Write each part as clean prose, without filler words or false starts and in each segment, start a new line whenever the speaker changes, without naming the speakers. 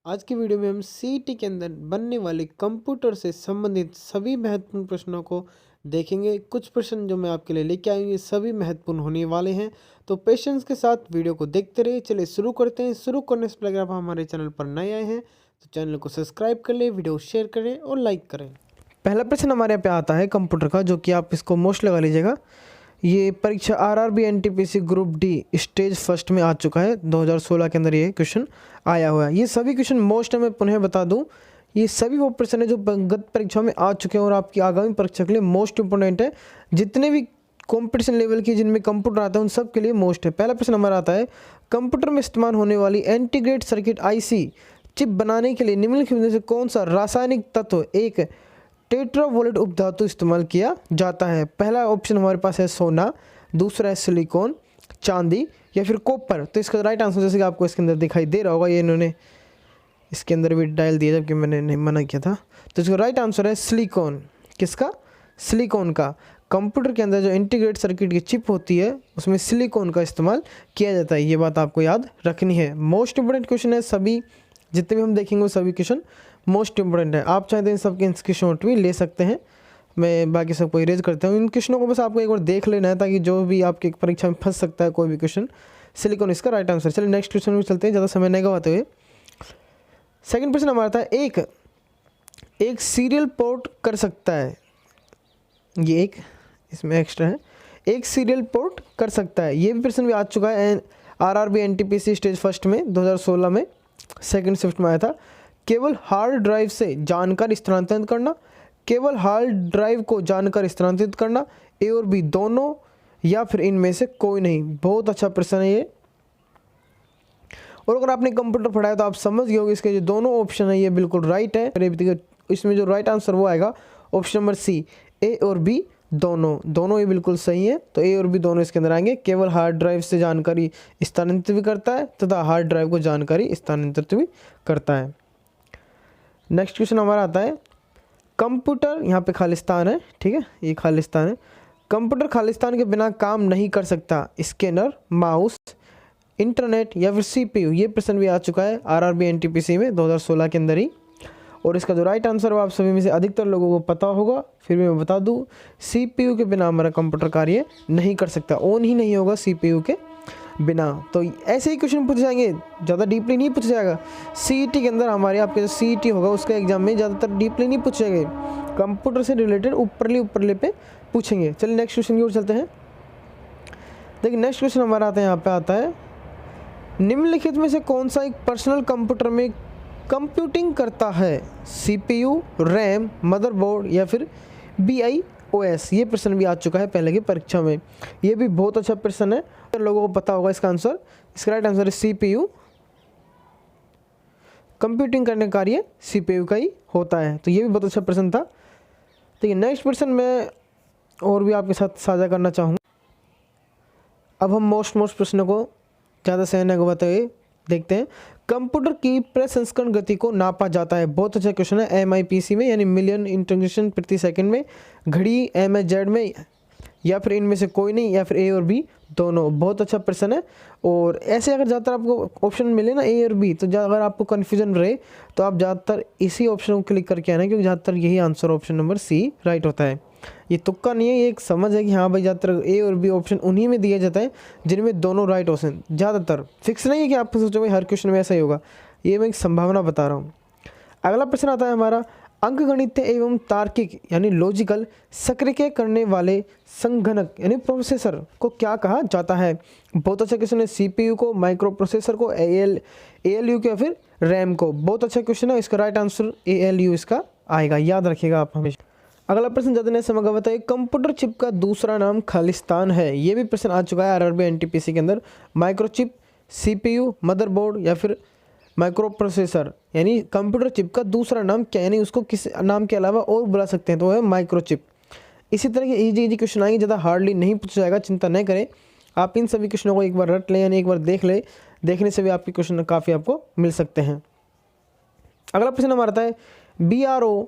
आज की वीडियो में हम सीईटी के अंदर बनने वाले कंप्यूटर से संबंधित सभी महत्वपूर्ण प्रश्नों को देखेंगे। कुछ प्रश्न जो मैं आपके लिए लेके आएंगे सभी महत्वपूर्ण होने वाले हैं, तो पेशेंस के साथ वीडियो को देखते रहिए। चलिए शुरू करते हैं। शुरू करने से पहले अगर आप हमारे चैनल पर नए आए हैं तो चैनल को सब्सक्राइब कर लें, वीडियो शेयर करें और लाइक करें। पहला प्रश्न हमारे यहाँ पे आता है कंप्यूटर का, जो कि आप इसको मोस्ट लगा लीजिएगा। ये परीक्षा RRB NTPC group D stage first में आ चुका है। 2016 के अंदर ये क्वेश्चन आया हुआ है। ये सभी क्वेश्चन मोस्ट है, मैं पुनः बता दूं, ये सभी वो प्रश्न है जो गत परीक्षा में आ चुके हैं और आपकी आगामी परीक्षा के लिए मोस्ट इंपोर्टेंट है। जितने भी कॉम्पिटिशन लेवल की जिनमें कंप्यूटर आता है उन सब के लिए मोस्ट है। पहला प्रश्न हमारा आता है, कंप्यूटर में इस्तेमाल होने वाली इंटीग्रेटेड सर्किट आईसी चिप बनाने के लिए निम्नलिखित में से कौन सा रासायनिक तत्व एक टेट्रावोलेट उपधातु इस्तेमाल किया जाता है? पहला ऑप्शन हमारे पास है सोना, दूसरा है सिलिकॉन, चांदी या फिर कॉपर। तो इसका राइट आंसर जैसे कि आपको इसके अंदर दिखाई दे रहा होगा, ये इन्होंने इसके अंदर भी डाल दिया जबकि मैंने नहीं मना किया था। तो इसका राइट आंसर है सिलिकॉन। किसका? सिलिकॉन का। कंप्यूटर के अंदर जो इंटीग्रेटेड सर्किट की चिप होती है उसमें सिलिकॉन का इस्तेमाल किया जाता है। ये बात आपको याद रखनी है। मोस्ट इंपोर्टेंट क्वेश्चन है, सभी जितने भी हम देखेंगे वो सभी क्वेश्चन मोस्ट इंपोर्टेंट है। आप चाहें तो इन सबके स्क्रीनशॉट भी ले सकते हैं। मैं बाकी सबको इरेज करता हूँ। इन क्वेश्चनों को बस आपको एक बार देख लेना है ताकि जो भी आपकी परीक्षा में फंस सकता है कोई भी क्वेश्चन, सिलिकॉन इसका राइट आंसर। चलिए नेक्स्ट क्वेश्चन में चलते हैं, ज़्यादा समय नहीं गवाते हुए। सेकंड प्रश्न हमारा था, एक सीरियल पोर्ट कर सकता है, ये एक इसमें एक्स्ट्रा है, एक सीरियल पोर्ट कर सकता है। ये भी प्रश्न भी आ चुका है आरआरबी एनटीपीसी स्टेज फर्स्ट में 2016 में सेकंड शिफ्ट में आया था। केवल हार्ड ड्राइव से जानकारी स्थानांतरित करना, केवल हार्ड ड्राइव को जानकारी स्थानांतरित करना, ए और बी दोनों या फिर इनमें से कोई नहीं। बहुत अच्छा प्रश्न है ये, और अगर आपने कंप्यूटर पढ़ाया तो आप समझ गए होंगे इसके जो दोनों ऑप्शन है ये बिल्कुल राइट है। इसमें जो राइट आंसर वो आएगा ऑप्शन नंबर सी, ए और बी दोनों ये बिल्कुल सही है। तो ए और बी दोनों इसके अंदर आएंगे। केवल हार्ड ड्राइव से जानकारी स्थानांतरित भी करता है तथा हार्ड ड्राइव को जानकारी स्थानांतरित भी करता है। नेक्स्ट क्वेश्चन हमारा आता है, कंप्यूटर, यहाँ पे खालिस्तान है, ठीक है, ये खालिस्तान है। कंप्यूटर खालिस्तान के बिना काम नहीं कर सकता। स्कैनर, माउस, इंटरनेट या फिर सीपीयू। ये प्रश्न भी आ चुका है आरआरबी एनटीपीसी में 2016 के अंदर ही, और इसका जो राइट आंसर वो आप सभी में से अधिकतर लोगों को पता होगा। फिर भी मैं बता दूं, सीपीयू के बिना हमारा कंप्यूटर कार्य नहीं कर सकता, ऑन ही नहीं होगा सीपीयू के बिना। तो ऐसे ही क्वेश्चन पूछे जाएंगे, ज़्यादा डीपली नहीं पूछा जाएगा। सीईटी के अंदर हमारे आपके जो सीईटी होगा उसका एग्जाम में ज़्यादातर डीपली नहीं पूछेंगे, कंप्यूटर से रिलेटेड ऊपरले पे पूछेंगे। चलिए नेक्स्ट क्वेश्चन की ओर चलते हैं। देखिए नेक्स्ट क्वेश्चन हमारा आता है, यहाँ पे आता है, निम्नलिखित में से कौन सा एक पर्सनल कंप्यूटर में कंप्यूटिंग करता है? सीपीयू, रैम, मदरबोर्ड या फिर BIOS। ये प्रश्न भी आ चुका है पहले की परीक्षा में। ये भी बहुत अच्छा प्रश्न है, लोगों को पता होगा इसका आंसर। इसका राइट आंसर है सीपीयू। कंप्यूटिंग करने का कार्य सीपीयू का ही होता है। तो ये भी बहुत अच्छा प्रश्न था। तो ये नेक्स्ट प्रश्न मैं और भी आपके साथ साझा करना चाहूँगा। अब हम मोस्ट प्रश्नों को ज़्यादा समय न गवाते हुए देखते हैं। कंप्यूटर की प्रसंस्करण गति को नापा जाता है। बहुत अच्छा क्वेश्चन है। MIPC में यानी मिलियन इंटरजेक्शन प्रति सेकंड में, घड़ी MHz में, या फिर इनमें से कोई नहीं, या फिर ए और बी दोनों। बहुत अच्छा प्रश्न है। और ऐसे अगर ज़्यादातर आपको ऑप्शन मिले ना ए और बी, तो अगर आपको कन्फ्यूजन रहे तो आप ज़्यादातर इसी ऑप्शन को क्लिक करके आना, क्योंकि ज़्यादातर यही answer option number C right होता है। ये तुक्का नहीं है, ये एक समझ है कि हाँ भाई ज़्यादातर ए और बी ऑप्शन उन्हीं में दिया जाता है जिनमें दोनों राइट ऑप्शन। ज़्यादातर फिक्स नहीं है कि आप सोचो भाई हर क्वेश्चन में ऐसा ही होगा, ये मैं एक संभावना बता रहा हूँ। अगला प्रश्न आता है हमारा, अंकगणितीय एवं तार्किक यानी लॉजिकल सक्रिय करने वाले संगणक यानी प्रोसेसर को क्या कहा जाता है? बहुत अच्छा क्वेश्चन है। सीपीयू को, माइक्रो प्रोसेसर को, ALU को या फिर रैम को। बहुत अच्छा क्वेश्चन है। इसका राइट आंसर ALU इसका आएगा, याद रखिएगा आप हमेशा। अगला प्रश्न ज़्यादा नहीं समझ बताइए, कंप्यूटर चिप का दूसरा नाम खालिस्तान है। ये भी प्रश्न आ चुका है आरआरबी एनटीपीसी के अंदर। माइक्रोचिप, सीपीयू, मदरबोर्ड या फिर माइक्रो प्रोसेसर, यानी कंप्यूटर चिप का दूसरा नाम क्या, यानी उसको किस नाम के अलावा और बुला सकते हैं, तो वो है माइक्रोचिप। इसी तरह के इजी क्वेश्चन आएंगे, ज़्यादा हार्डली नहीं पूछा जाएगा, चिंता नहीं करें। आप इन सभी क्वेश्चनों को एक बार रट लें, यानी एक बार देख लें, देखने से भी आपके क्वेश्चन काफ़ी आपको मिल सकते हैं। अगला प्रश्न हमारा आता है, BRO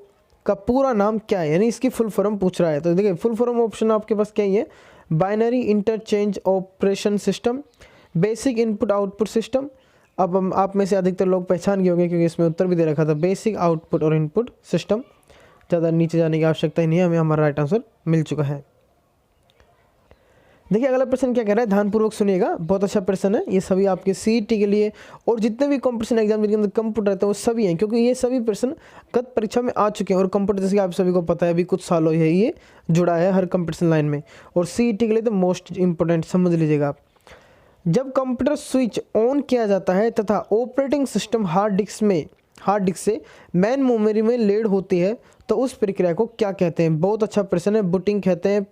का पूरा नाम क्या है, यानी इसकी फुल फॉर्म पूछ रहा है। तो देखिए फुल फॉर्म ऑप्शन आपके पास क्या ही है, binary interchange operation system, basic input output system, अब हम आप में से अधिकतर लोग पहचान गए होंगे क्योंकि इसमें उत्तर भी दे रखा था, बेसिक आउटपुट और इनपुट सिस्टम। ज़्यादा नीचे जाने की आवश्यकता ही नहीं है, हमें हमारा राइट आंसर मिल चुका है। देखिए अगला प्रश्न क्या कह रहा है, ध्यानपूर्वक सुनिएगा, बहुत अच्छा प्रश्न है। ये सभी आपके सीईटी के लिए और जितने भी कॉम्पिटिशन एग्जाम के अंदर कंप्यूटर रहता है वो सभी हैं, क्योंकि ये सभी प्रश्न गत परीक्षा में आ चुके हैं। और कंप्यूटर जैसे आप सभी को पता है अभी कुछ सालों है ये जुड़ा है हर कंपटीशन लाइन में, और सीईटी के लिए तो मोस्ट इंपॉर्टेंट समझ लीजिएगा आप। जब कंप्यूटर स्विच ऑन किया जाता है तथा ऑपरेटिंग सिस्टम हार्ड डिस्क से मेन मेमोरी में लोड होती है तो उस प्रक्रिया को क्या कहते हैं। बहुत अच्छा प्रश्न है। बूटिंग कहते हैं,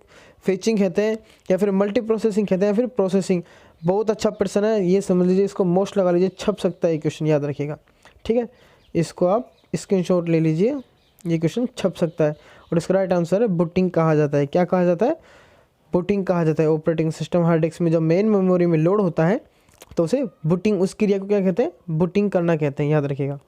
फेचिंग कहते हैं, या फिर मल्टी प्रोसेसिंग कहते हैं, या फिर प्रोसेसिंग। बहुत अच्छा प्रश्न है, ये समझ लीजिए, इसको मोस्ट लगा लीजिए, छप सकता है ये क्वेश्चन, याद रखिएगा। ठीक है, इसको आप स्क्रीनशॉट ले लीजिए, ये क्वेश्चन छप सकता है। और इसका राइट आंसर है बूटिंग कहा जाता है। क्या कहा जाता है? बूटिंग कहा जाता है। ऑपरेटिंग सिस्टम हार्ड डिस्क में जब मेन मेमोरी में लोड होता है तो उसे बूटिंग, उस क्रिया को क्या कहते हैं? बूटिंग करना कहते हैं, याद रखिएगा।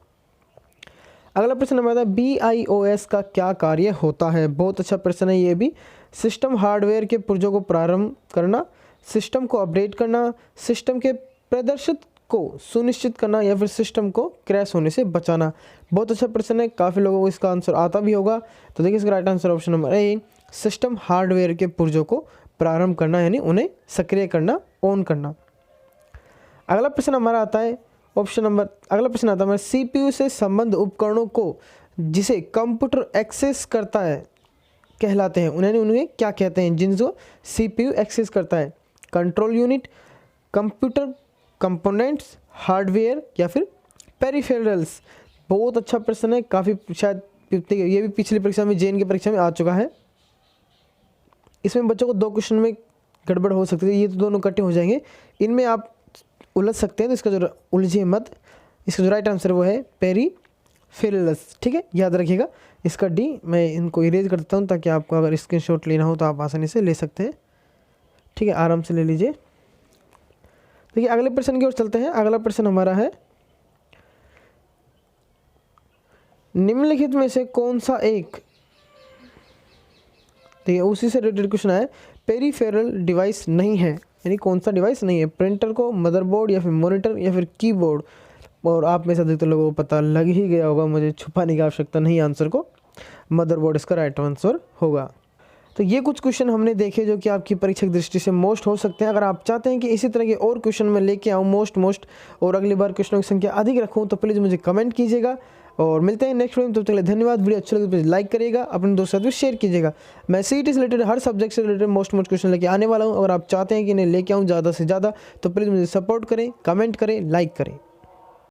अगला प्रश्न नंबर है BIOS का क्या कार्य होता है। बहुत अच्छा प्रश्न है ये भी। सिस्टम हार्डवेयर के पुर्जों को प्रारंभ करना, सिस्टम को अपडेट करना, सिस्टम के प्रदर्शन को सुनिश्चित करना, या फिर सिस्टम को क्रैश होने से बचाना। बहुत अच्छा प्रश्न है, काफ़ी लोगों को इसका आंसर आता भी होगा। तो देखिए इसका right answer option number A, system hardware के पुर्जों को प्रारंभ करना, यानी उन्हें सक्रिय करना, ऑन करना। अगला प्रश्न हमारा आता है अगला प्रश्न आता है CPU से संबंध उपकरणों को जिसे कंप्यूटर एक्सेस करता है कहलाते हैं। उन्हें क्या कहते हैं जिनको CPU एक्सेस करता है? Control unit, computer components, hardware, या फिर पेरिफेरल्स। बहुत अच्छा प्रश्न है, काफ़ी शायद ये भी पिछली परीक्षा में जेएन की परीक्षा में आ चुका है। इसमें बच्चों को 2 क्वेश्चन में गड़बड़ हो सकती है, ये तो दोनों इकट्ठे हो जाएंगे, इनमें आप उलझ सकते हैं। तो इसका जो उलझिए मत, इसका जो राइट आंसर वो है पेरिफेरल्स। ठीक है, याद रखिएगा। इसका डी मैं इनको इरेज कर देता हूँ ताकि आपको अगर स्क्रीनशॉट लेना हो तो आप आसानी से ले सकते हैं। ठीक है, आराम से ले लीजिए। देखिए अगले प्रश्न की ओर चलते हैं। अगला प्रश्न हमारा है, निम्नलिखित में से कौन सा एक, ठीक है, उसी से रिलेटेड क्वेश्चन है, पेरिफेरल डिवाइस नहीं है, यानी कौन सा डिवाइस नहीं है? प्रिंटर को, मदरबोर्ड, या फिर मॉनिटर, या फिर कीबोर्ड। और आप में से अधिकतर लोगों को पता लग ही गया होगा, मुझे छुपाने की आवश्यकता नहीं आंसर को, मदरबोर्ड इसका राइट आंसर होगा। तो ये कुछ क्वेश्चन हमने देखे जो कि आपकी परीक्षा की दृष्टि से मोस्ट हो सकते हैं। अगर आप चाहते हैं कि इसी तरह के और क्वेश्चन मैं लेके आऊँ मोस्ट और अगली बार क्वेश्चनों की संख्या अधिक रखूँ, तो प्लीज़ मुझे कमेंट कीजिएगा। और मिलते हैं नेक्स्ट वीडियो में, तब तक के लिए धन्यवाद। वीडियो अच्छा लगे तो प्लीज़ लाइक करिएगा, अपने दोस्तों के साथ भी शेयर कीजिएगा। मैं सीईटी से रिलेटेड हर सब्जेक्ट से रिलेटेड मोस्ट क्वेश्चन लेके आने वाला हूँ। अगर आप चाहते हैं कि इन्हें लेके आऊँ ज़्यादा से ज़्यादा, तो प्लीज़ मुझे सपोर्ट करें, कमेंट करें, लाइक करें।